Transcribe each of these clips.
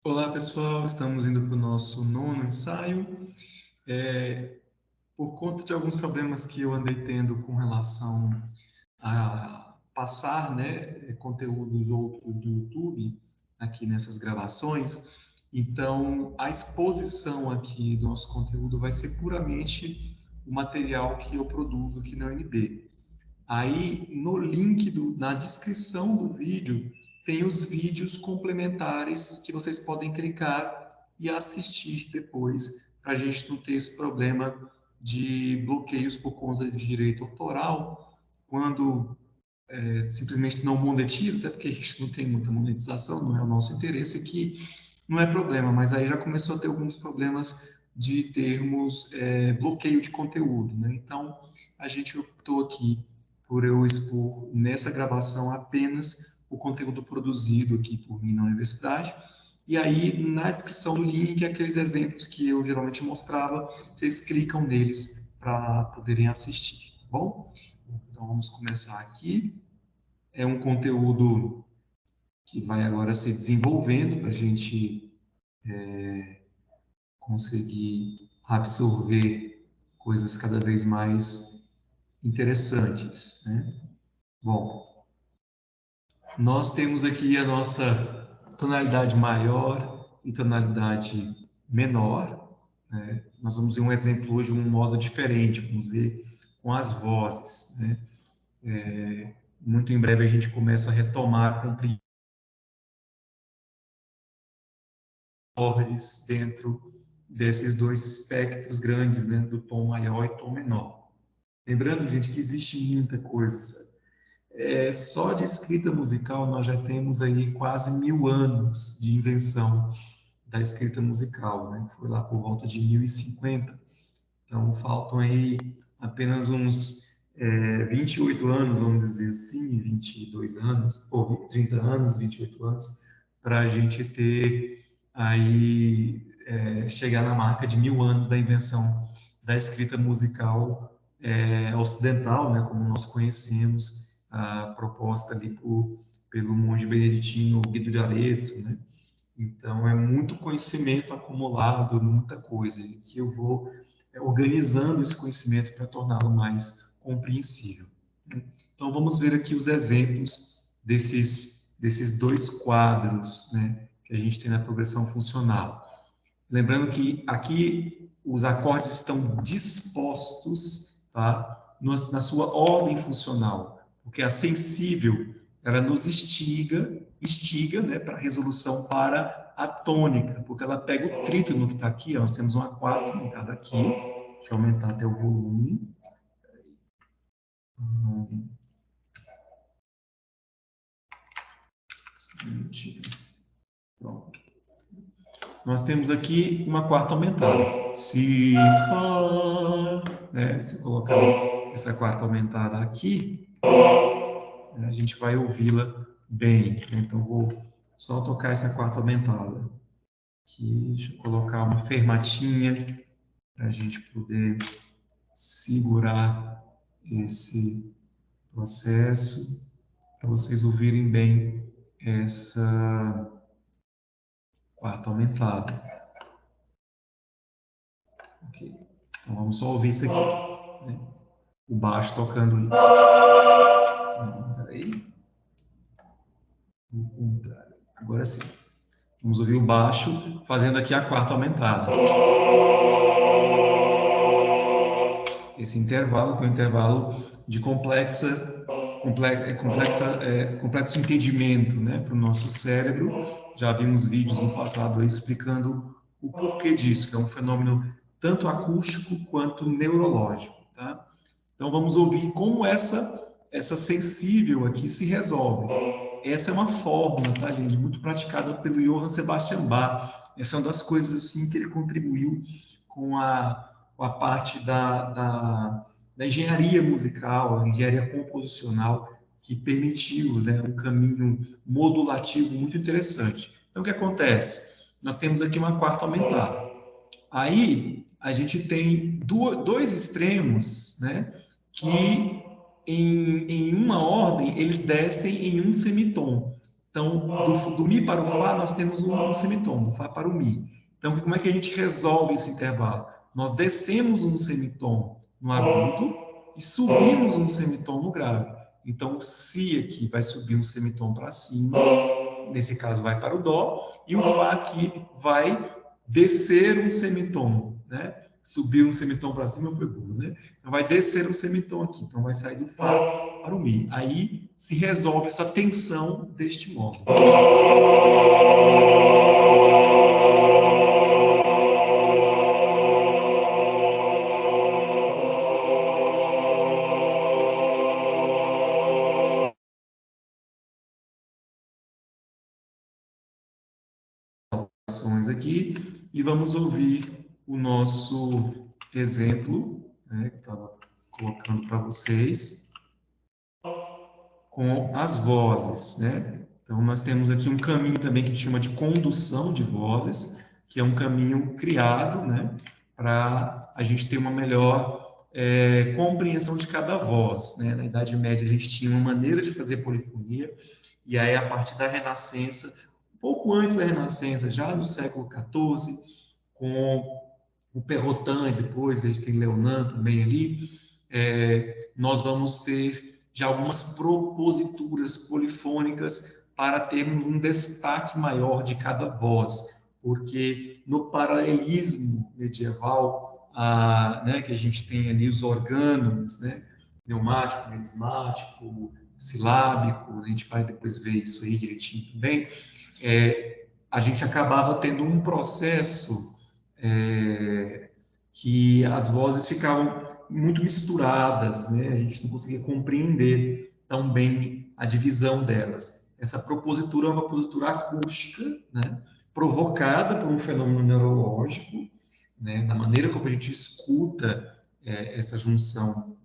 Olá, pessoal. Estamos indo para o nosso nono ensaio. Por conta de alguns problemas que eu andei tendo com relação a passar, conteúdos outros do YouTube aqui nessas gravações, então a exposição aqui do nosso conteúdo vai ser puramente o material que eu produzo aqui na UNB. Aí, no link, na descrição do vídeo, tem os vídeos complementares que vocês podem clicar e assistir depois, para a gente não ter esse problema de bloqueios por conta de direito autoral, quando simplesmente não monetiza, até porque a gente não tem muita monetização, não é o nosso interesse aqui, não é problema, mas aí já começou a ter alguns problemas de termos bloqueio de conteúdo, né? Então, a gente optou aqui por eu expor nessa gravação apenas o conteúdo produzido aqui por mim na universidade, e aí na descrição do link, aqueles exemplos que eu geralmente mostrava, vocês clicam neles para poderem assistir, tá bom? Então, vamos começar aqui. É um conteúdo que vai agora se desenvolvendo para a gente conseguir absorver coisas cada vez mais interessantes, né? Bom, nós temos aqui a nossa tonalidade maior e tonalidade menor, né? Nós vamos ver um exemplo hoje, um modo diferente, vamos ver com as vozes, né? Muito em breve a gente começa a retomar a compreensão acordes dentro desses dois espectros grandes, né, do tom maior e tom menor. Lembrando, gente, que existe muita coisa. Só de escrita musical nós já temos aí quase 1000 anos de invenção da escrita musical, né? Foi lá por volta de 1050. Então faltam aí apenas uns 28 anos, vamos dizer assim, 22 anos, ou 30 anos, 28 anos, para a gente ter aí chegar na marca de 1000 anos da invenção da escrita musical ocidental, né, como nós conhecemos, a proposta ali pelo monge beneditino Guido de Arezzo, né? Então é muito conhecimento acumulado, muita coisa, e que eu vou organizando esse conhecimento para torná-lo mais compreensível. Então vamos ver aqui os exemplos desses dois quadros, né, que a gente tem na progressão funcional. Lembrando que aqui os acordes estão dispostos, tá, na sua ordem funcional, porque a sensível ela nos instiga, né, para a resolução para a tônica, porque ela pega o trítono que está aqui, ó, nós temos uma quarta aumentada aqui, deixa eu aumentar até o volume. Pronto. Nós temos aqui uma quarta aumentada. Si, Fá, né? Se eu colocar essa quarta aumentada aqui, a gente vai ouvi-la bem. Então, vou só tocar essa quarta aumentada. Aqui, deixa eu colocar uma fermatinha para a gente poder segurar esse processo, para vocês ouvirem bem essa quarta aumentada. Ok. Então, vamos só ouvir isso aqui, né? O baixo tocando isso. Não, peraí. O contrário. Agora sim. Vamos ouvir o baixo fazendo aqui a quarta aumentada. Esse intervalo, que é um intervalo de complexo entendimento, né, para o nosso cérebro. Já vimos vídeos no passado aí explicando o porquê disso, que é um fenômeno tanto acústico quanto neurológico, tá? Então vamos ouvir como essa sensível aqui se resolve. Essa é uma fórmula, tá, gente, muito praticada pelo Johann Sebastian Bach. Essa é uma das coisas assim que ele contribuiu com a parte da engenharia musical, a engenharia composicional, que permitiu, né, um caminho modulativo muito interessante. Então, o que acontece? Nós temos aqui uma quarta aumentada. Aí, a gente tem dois extremos, né, que em uma ordem eles descem em um semitom. Então, do Mi para o Fá, nós temos um semitom, do Fá para o Mi. Então, como é que a gente resolve esse intervalo? Nós descemos um semitom no agudo e subimos um semitom no grave. Então, o Si aqui vai subir um semitom para cima, nesse caso vai para o Dó, e o Fá aqui vai descer um semitom, né? Subir um semitom para cima foi burro, né? Então, vai descer um semitom aqui, então vai sair do Fá para o Mi. Aí se resolve essa tensão deste modo. Aqui e vamos ouvir o nosso exemplo, né, que eu estava colocando para vocês, com as vozes, né? Então, nós temos aqui um caminho também que a gente chama de condução de vozes, que é um caminho criado, né, para a gente ter uma melhor compreensão de cada voz, né? Na Idade Média, a gente tinha uma maneira de fazer polifonia, e aí, a partir da Renascença, um pouco antes da Renascença, já no século XIV, com o Perrotin, e depois a gente tem Leonan também ali, nós vamos ter já algumas proposituras polifônicas para termos um destaque maior de cada voz, porque no paralelismo medieval, né, que a gente tem ali os orgânulos, né, pneumático, melismático, silábico, a gente vai depois ver isso aí direitinho também, a gente acabava tendo um processo que as vozes ficavam muito misturadas, né? A gente não conseguia compreender tão bem a divisão delas. Essa propositura é uma propositura acústica, né? Provocada por um fenômeno neurológico, né? Da maneira como a gente escuta essa junção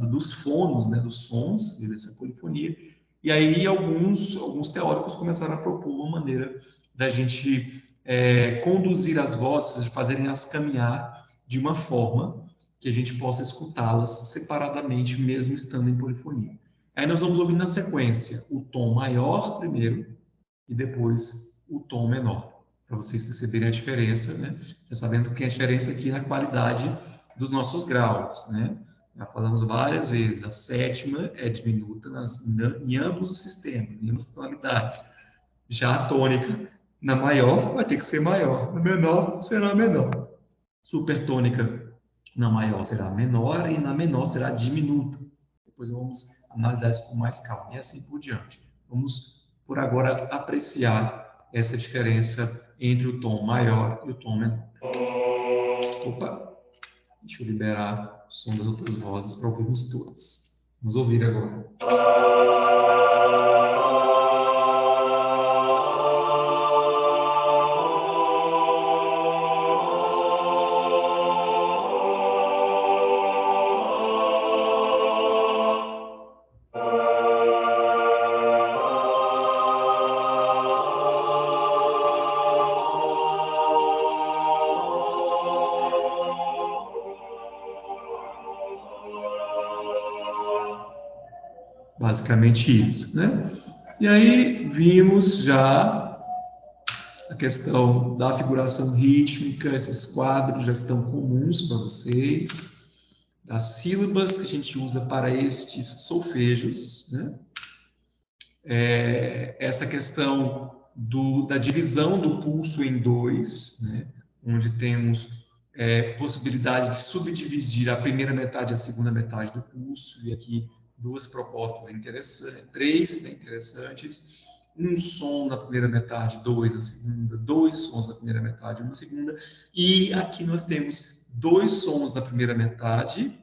dos fonos, né? Dos sons, dessa polifonia. E aí alguns teóricos começaram a propor uma maneira da gente conduzir as vozes, fazerem-as caminhar de uma forma que a gente possa escutá-las separadamente, mesmo estando em polifonia. Aí nós vamos ouvir na sequência o tom maior primeiro e depois o tom menor, para vocês perceberem a diferença, né? Já sabemos que tem a diferença aqui na qualidade dos nossos graus, né? Já falamos várias vezes, a sétima é diminuta em ambos os sistemas, em ambas as tonalidades. Já a tônica, na maior, vai ter que ser maior, na menor, será menor. Supertônica, na maior será menor e na menor será diminuta. Depois vamos analisar isso com mais calma e assim por diante. Vamos, por agora, apreciar essa diferença entre o tom maior e o tom menor. Opa, deixa eu liberar o som das outras vozes para ouvirmos todas. Vamos ouvir agora. Basicamente isso, né? E aí vimos já a questão da figuração rítmica, esses quadros já estão comuns para vocês, das sílabas que a gente usa para estes solfejos, né? Essa questão da divisão do pulso em dois, né? Onde temos possibilidade de subdividir a primeira metade e a segunda metade do pulso, e aqui duas propostas interessantes, três, né, interessantes. Um som na primeira metade, dois na segunda, dois sons na primeira metade, uma segunda, e aqui nós temos dois sons na primeira metade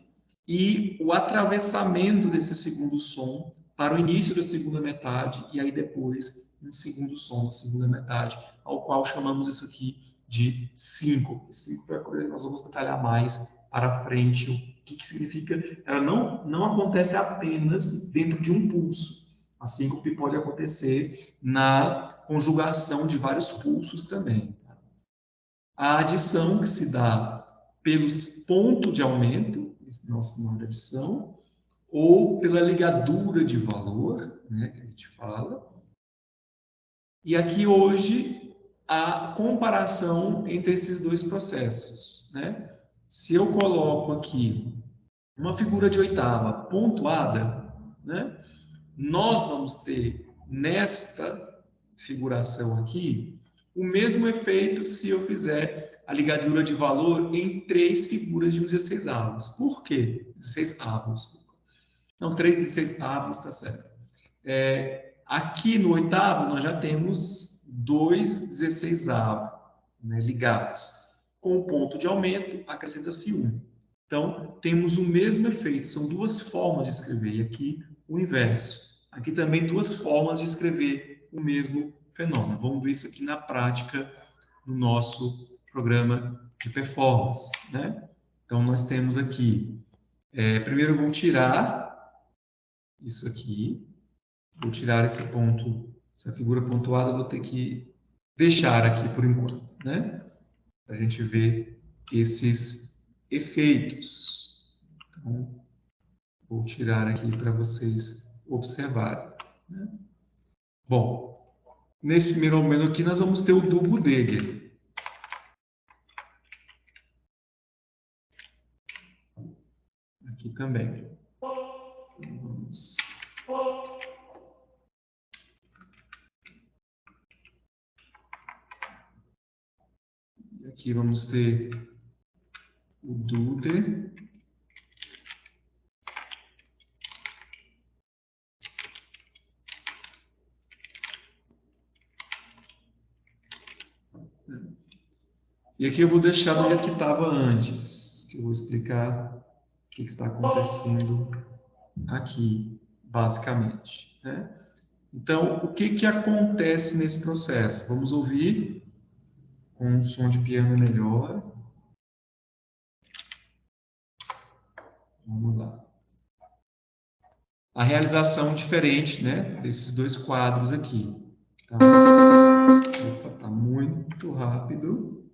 e o atravessamento desse segundo som para o início da segunda metade e aí depois um segundo som na segunda metade, ao qual chamamos isso aqui de síncope. Síncope nós vamos detalhar mais para frente o que significa. Ela não acontece apenas dentro de um pulso. A síncope pode acontecer na conjugação de vários pulsos também. A adição que se dá pelos ponto de aumento, esse nosso sinal de adição, ou pela ligadura de valor, né, que a gente fala, E aqui hoje a comparação entre esses dois processos, né? Se eu coloco aqui uma figura de oitava pontuada, né? Nós vamos ter nesta figuração aqui o mesmo efeito se eu fizer a ligadura de valor em três figuras de 16 avos. Por quê? 16 avos. Não, 3 16 avos, está certo. Aqui no oitavo, nós já temos dois 16 avos, né, ligados. Com o ponto de aumento, acrescenta-se um. Então, temos o mesmo efeito. São duas formas de escrever. E aqui, o inverso. Aqui também duas formas de escrever o mesmo fenômeno. Vamos ver isso aqui na prática, no nosso programa de performance, né? Então, nós temos aqui... primeiro, eu vou tirar isso aqui. Vou tirar esse ponto, essa figura pontuada, vou ter que deixar aqui por enquanto, né? Para a gente ver esses efeitos. Então, vou tirar aqui para vocês observarem, né? Bom, nesse primeiro momento aqui, nós vamos ter o duplo dele. Aqui também. Então, vamos... Aqui vamos ter o Duder. E aqui eu vou deixar do jeito que estava antes, que eu vou explicar o que está acontecendo aqui, basicamente, né? Então, o que acontece nesse processo? Vamos ouvir com um som de piano melhor. Vamos lá. A realização diferente, né, desses dois quadros aqui. Tá? Opa, tá muito rápido.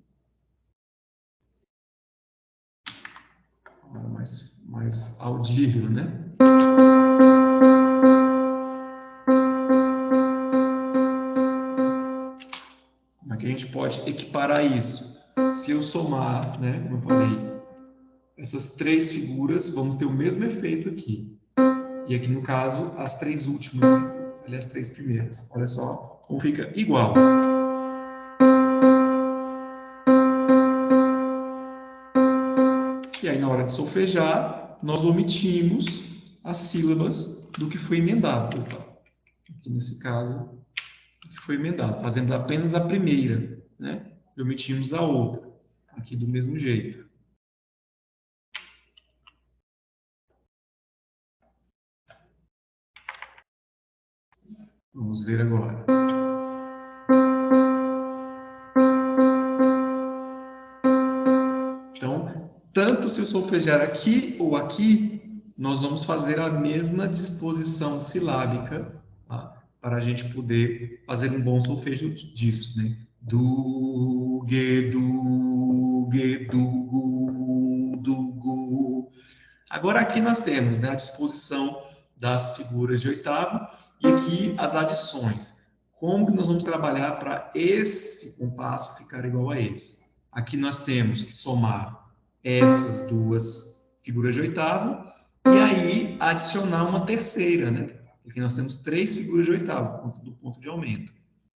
Agora mais audível, né? Como é que a gente pode equiparar isso? Se eu somar, né, como eu falei, essas três figuras, vamos ter o mesmo efeito aqui. E aqui, no caso, as três últimas figuras, aliás, as três primeiras. Olha só como fica igual. E aí, na hora de solfejar, nós omitimos as sílabas do que foi emendado. Opa, aqui nesse caso, o que foi emendado. Fazemos apenas a primeira, né? E omitimos a outra. Aqui do mesmo jeito. Vamos ver agora. Então, tanto se eu solfejar aqui ou aqui, nós vamos fazer a mesma disposição silábica, tá? Para a gente poder fazer um bom solfejo disso, né? Du, ge, du, gu, du, gu. Agora aqui nós temos, né, a disposição das figuras de oitavo e aqui as adições. Como que nós vamos trabalhar para esse compasso ficar igual a esse? Aqui nós temos que somar essas duas figuras de oitavo e aí adicionar uma terceira, né? Porque nós temos três figuras de oitavo, por conta do ponto de aumento.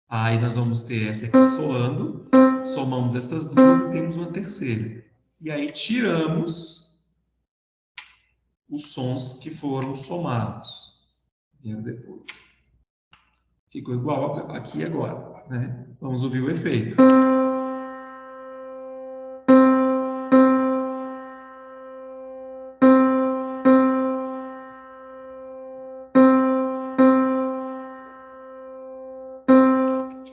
Aí nós vamos ter essa aqui soando, somamos essas duas e temos uma terceira. E aí tiramos os sons que foram somados. Vieram depois. Ficou igual aqui agora, né? Vamos ouvir o efeito.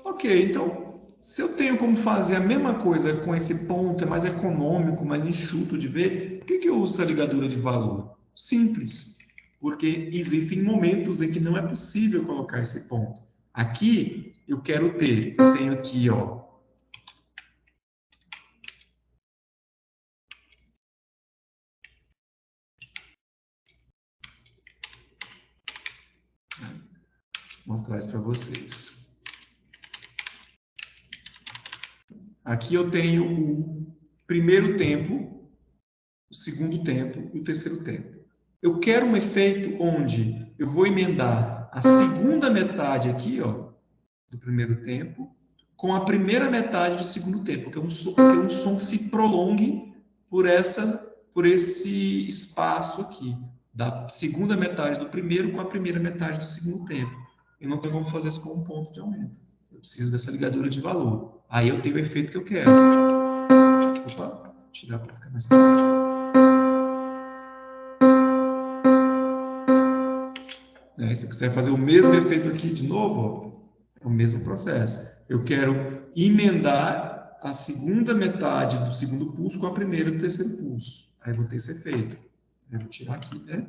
Ok, então, se eu tenho como fazer a mesma coisa com esse ponto, é mais econômico, mais enxuto de ver, por que eu uso a ligadura de valor? Simples, porque existem momentos em que não é possível colocar esse ponto. Aqui, eu tenho aqui, ó, vou mostrar isso para vocês. Aqui eu tenho o primeiro tempo, o segundo tempo e o terceiro tempo. Eu quero um efeito onde eu vou emendar a segunda metade aqui, ó, do primeiro tempo, com a primeira metade do segundo tempo, que é um som que se prolongue por esse espaço aqui, da segunda metade do primeiro com a primeira metade do segundo tempo. Eu não tenho como fazer isso com um ponto de aumento. Eu preciso dessa ligadura de valor. Aí eu tenho o efeito que eu quero. Opa, vou tirar para ficar mais fácil. Se eu quiser fazer o mesmo efeito aqui de novo, ó, é o mesmo processo. Eu quero emendar a segunda metade do segundo pulso com a primeira do terceiro pulso. Aí vou ter esse efeito. Eu vou tirar aqui, né?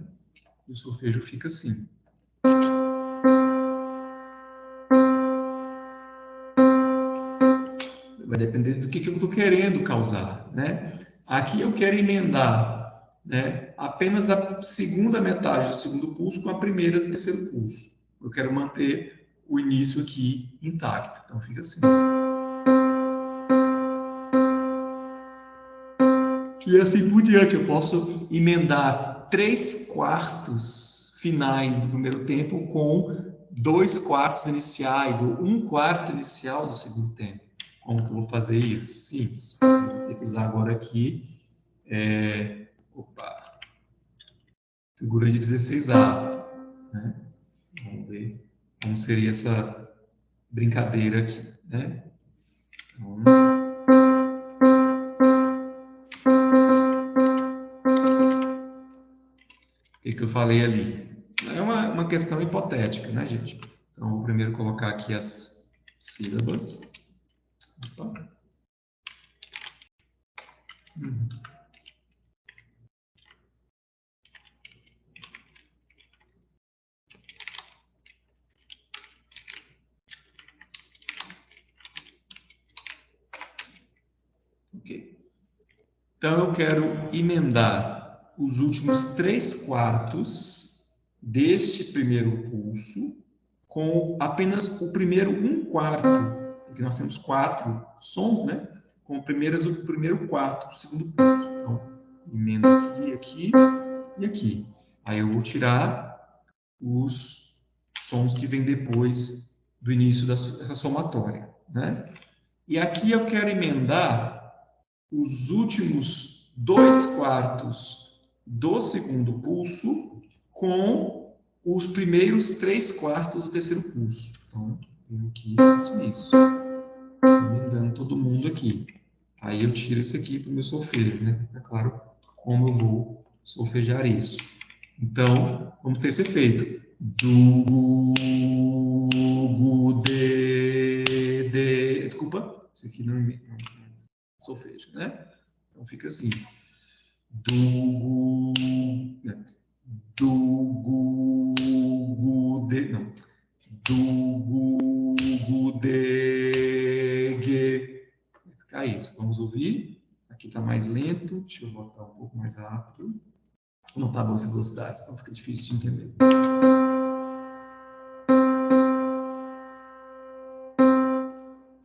E o solfejo fica assim. Vai depender do que eu estou querendo causar, né? Aqui eu quero emendar, né, apenas a segunda metade do segundo pulso com a primeira do terceiro pulso. Eu quero manter o início aqui intacto. Então fica assim. E assim por diante, eu posso emendar 3/4 finais do primeiro tempo com 2/4 iniciais, ou 1/4 inicial do segundo tempo. Como que eu vou fazer isso? Simples. Eu vou ter que usar agora aqui, figura de 16A. Né? Vamos ver como seria essa brincadeira aqui. Né? Então, o que eu falei ali? É uma questão hipotética, né, gente? Então, vou primeiro colocar aqui as sílabas. Opa. Ok. Então, eu quero emendar os últimos 3/4 deste primeiro pulso com apenas o primeiro 1/4, porque nós temos 4 sons, né? Com apenas o primeiro quarto do segundo pulso. Então, emendo aqui, aqui e aqui. Aí eu vou tirar os sons que vêm depois do início dessa somatória, né? E aqui eu quero emendar os últimos 2/4 do segundo pulso com os primeiros 3/4 do terceiro pulso. Então, eu aqui faço isso. Emendando todo mundo aqui. Aí eu tiro isso aqui para o meu solfejo, né? É claro como eu vou solfejar isso. Então, vamos ter esse efeito. Do, gu, de. Desculpa, esse aqui não solfejo, né? Então fica assim. Do, né? Do, gu, de. Não. Do, gu, de, ge. Vai ficar isso. Vamos ouvir. Aqui está mais lento. Deixa eu botar um pouco mais rápido. Não está bom essa velocidade, então fica difícil de entender.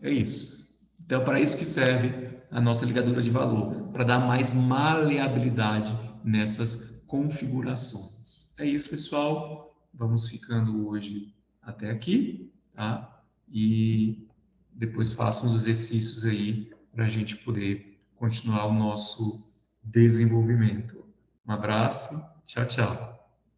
É isso. Então, para isso que serve a nossa ligadura de valor, para dar mais maleabilidade nessas configurações. É isso, pessoal. Vamos ficando hoje até aqui, tá? E depois façam os exercícios aí para a gente poder continuar o nosso desenvolvimento. Um abraço, tchau, tchau.